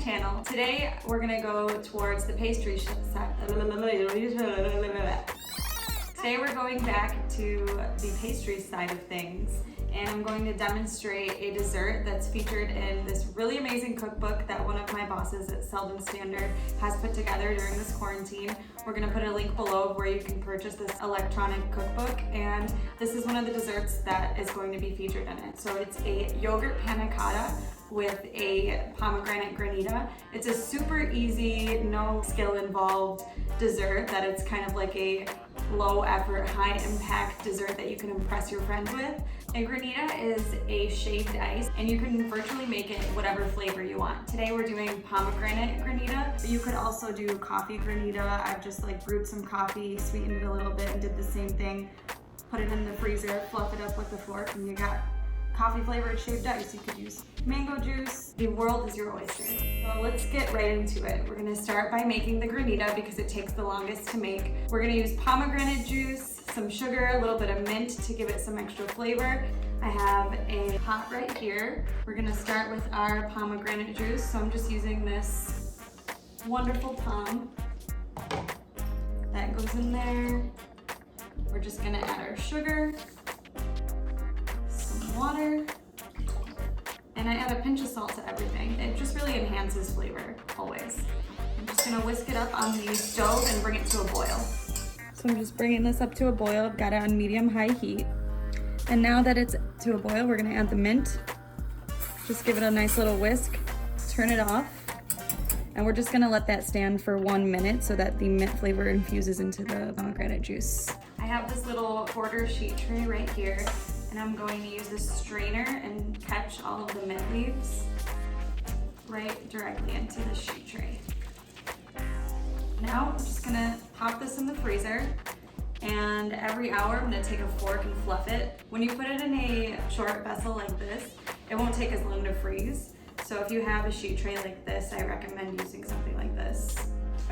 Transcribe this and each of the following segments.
channel. Today we're gonna go towards the pastry side. Today we're going back to the pastry side of things, and I'm going to demonstrate a dessert that's featured in this really amazing cookbook that one of my bosses at Selden Standard has put together during this quarantine. We're gonna put a link below where you can purchase this electronic cookbook, and this is one of the desserts that is going to be featured in it. So it's a yogurt panna cotta with a pomegranate granita. It's a super easy, no skill involved dessert that it's kind of like a low effort, high impact dessert that you can impress your friends with. A granita is a shaved ice, and you can virtually make it whatever flavor you want. Today we're doing pomegranate granita, but you could also do coffee granita. I've just like brewed some coffee, sweetened it a little bit, and did the same thing. Put it in the freezer, fluff it up with a fork, and you got coffee flavored shaved ice. You could use mango juice. The world is your oyster. So let's get right into it. We're gonna start by making the granita because it takes the longest to make. We're gonna use pomegranate juice, some sugar, a little bit of mint to give it some extra flavor. I have a pot right here. We're gonna start with our pomegranate juice. So I'm just using this wonderful pom. That goes in there. We're just gonna add our sugar, water, and I add a pinch of salt to everything. It just really enhances flavor, always. I'm just gonna whisk it up on the stove and bring it to a boil. So I'm just bringing this up to a boil. I've got it on medium-high heat. And now that it's to a boil, we're gonna add the mint. Just give it a nice little whisk, turn it off, and we're just gonna let that stand for 1 minute so that the mint flavor infuses into the pomegranate juice. I have this little quarter sheet tray right here, and I'm going to use this strainer and catch all of the mint leaves right directly into the sheet tray. Now I'm just gonna pop this in the freezer, and every hour I'm gonna take a fork and fluff it. When you put it in a short vessel like this, it won't take as long to freeze. So if you have a sheet tray like this, I recommend using something like this.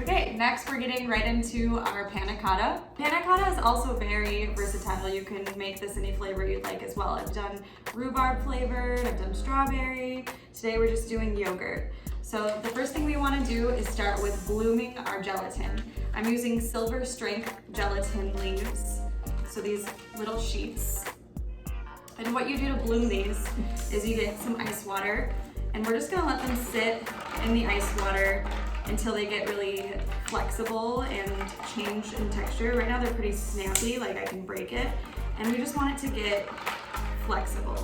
Okay, next we're getting right into our panna cotta. Panna cotta is also very versatile. You can make this any flavor you'd like as well. I've done rhubarb flavored, I've done strawberry. Today we're just doing yogurt. So the first thing we want to do is start with blooming our gelatin. I'm using silver strength gelatin leaves, so these little sheets. And what you do to bloom these is you get some ice water, and we're just gonna let them sit in the ice water until they get really flexible and change in texture. Right now they're pretty snappy, like I can break it, and we just want it to get flexible.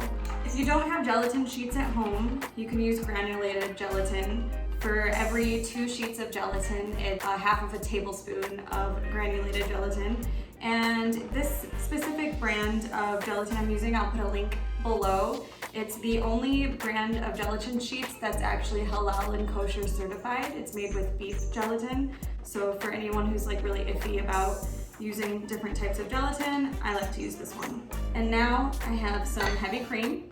If you don't have gelatin sheets at home, you can use granulated gelatin. For every 2 sheets of gelatin, it's half of a tablespoon of granulated gelatin. And this specific brand of gelatin I'm using, I'll put a link below. It's the only brand of gelatin sheets that's actually halal and kosher certified. It's made with beef gelatin. So for anyone who's like really iffy about using different types of gelatin, I like to use this one. And now I have some heavy cream.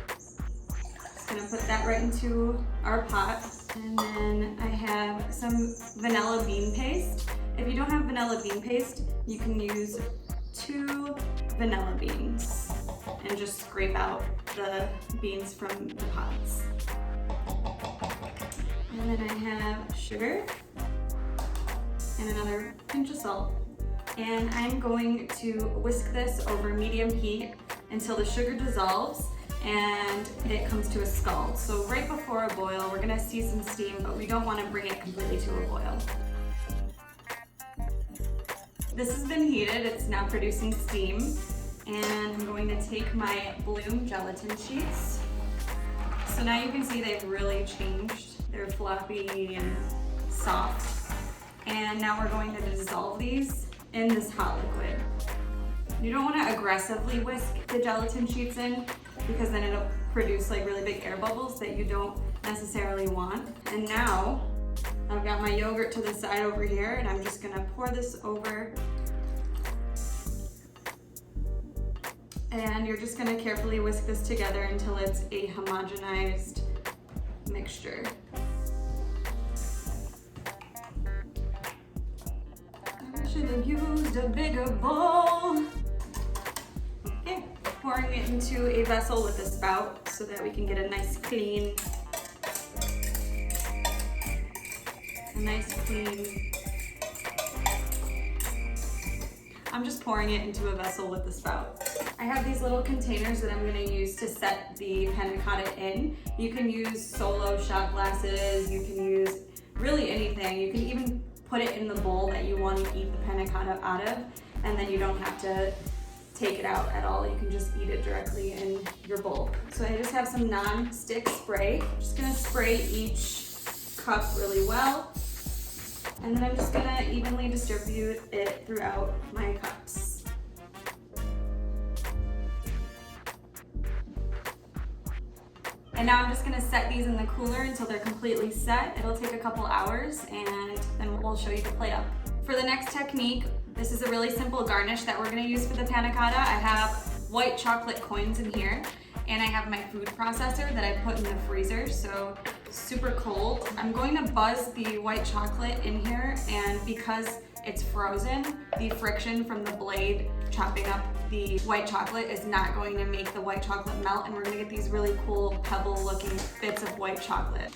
Just gonna put that right into our pot. And then I have some vanilla bean paste. If you don't have vanilla bean paste, you can use 2 vanilla beans and just scrape out the beans from the pots. And then I have sugar and another pinch of salt. And I'm going to whisk this over medium heat until the sugar dissolves and it comes to a scald. So right before a boil, we're gonna see some steam, but we don't wanna bring it completely to a boil. This has been heated, it's now producing steam. And I'm going to take my bloom gelatin sheets. So now you can see they've really changed. They're floppy and soft. And now we're going to dissolve these in this hot liquid. You don't want to aggressively whisk the gelatin sheets in because then it'll produce like really big air bubbles that you don't necessarily want. And now I've got my yogurt to the side over here, and I'm just gonna pour this over. And you're just gonna carefully whisk this together until it's a homogenized mixture. I should have used a bigger bowl. Okay, pouring it into a vessel with a spout so that we can get a nice clean a nice clean. I'm just pouring it into a vessel with the spout. I have these little containers that I'm gonna use to set the panna cotta in. You can use solo shot glasses, you can use really anything. You can even put it in the bowl that you want to eat the panna cotta out of, and then you don't have to take it out at all. You can just eat it directly in your bowl. So I just have some non-stick spray. I'm just gonna spray each cup really well. And then I'm just gonna evenly distribute it throughout my cups. And now I'm just gonna set these in the cooler until they're completely set. It'll take a couple hours and then we'll show you the plate up. For the next technique, this is a really simple garnish that we're gonna use for the panna cotta. I have white chocolate coins in here, and I have my food processor that I put in the freezer, so super cold. I'm going to buzz the white chocolate in here, and because it's frozen, the friction from the blade chopping up the white chocolate is not going to make the white chocolate melt, and we're gonna get these really cool pebble looking bits of white chocolate.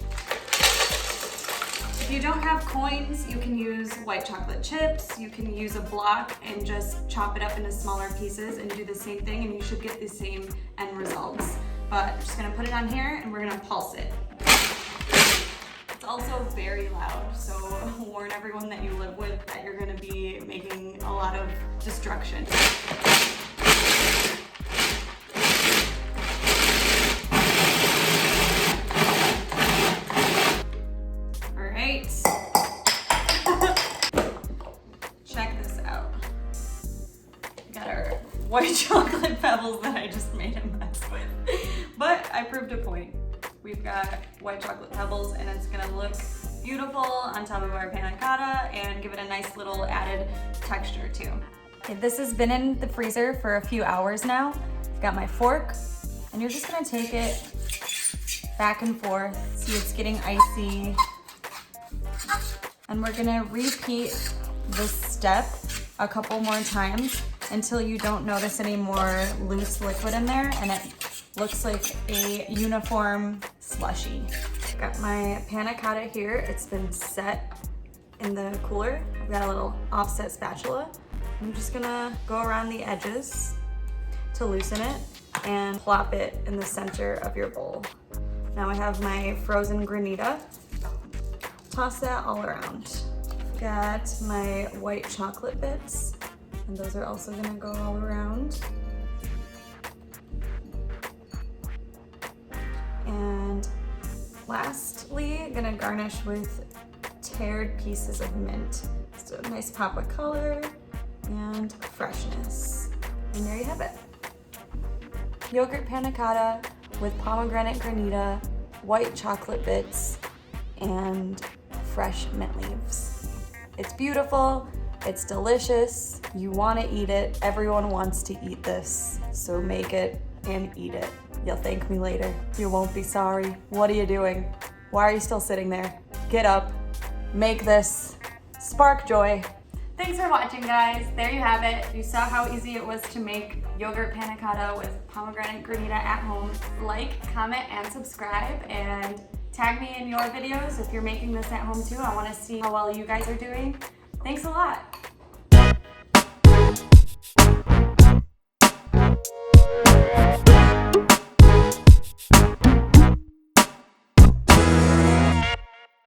If you don't have coins, you can use white chocolate chips, you can use a block and just chop it up into smaller pieces and do the same thing, and you should get the same end results. But I'm just gonna put it on here and we're gonna pulse it. It's also very loud, so warn everyone that you live with that you're gonna be making a lot of destruction. Check this out. We got our white chocolate pebbles that I just made a mess with. But I proved a point. We've got white chocolate pebbles and it's gonna look beautiful on top of our panna cotta and give it a nice little added texture too. Okay, this has been in the freezer for a few hours now. I've got my fork and you're just gonna take it back and forth. See, it's getting icy. And we're gonna repeat this step a couple more times until you don't notice any more loose liquid in there and it looks like a uniform slushy. Got my panna cotta here. It's been set in the cooler. I've got a little offset spatula. I'm just gonna go around the edges to loosen it and plop it in the center of your bowl. Now I have my frozen granita. Toss that all around. Got my white chocolate bits, and those are also gonna go all around. And lastly, gonna garnish with teared pieces of mint. Just a nice pop of color and freshness. And there you have it. Yogurt panna cotta with pomegranate granita, white chocolate bits, and fresh mint leaves. It's beautiful, it's delicious, you want to eat it, everyone wants to eat this, so make it and eat it. You'll thank me later. You won't be sorry. What are you doing? Why are you still sitting there? Get up, make this, spark joy. Thanks for watching, guys. There you have it. You saw how easy it was to make yogurt panna cotta with pomegranate granita at home. Like, comment, and subscribe, and tag me in your videos if you're making this at home too. I want to see how well you guys are doing. Thanks a lot.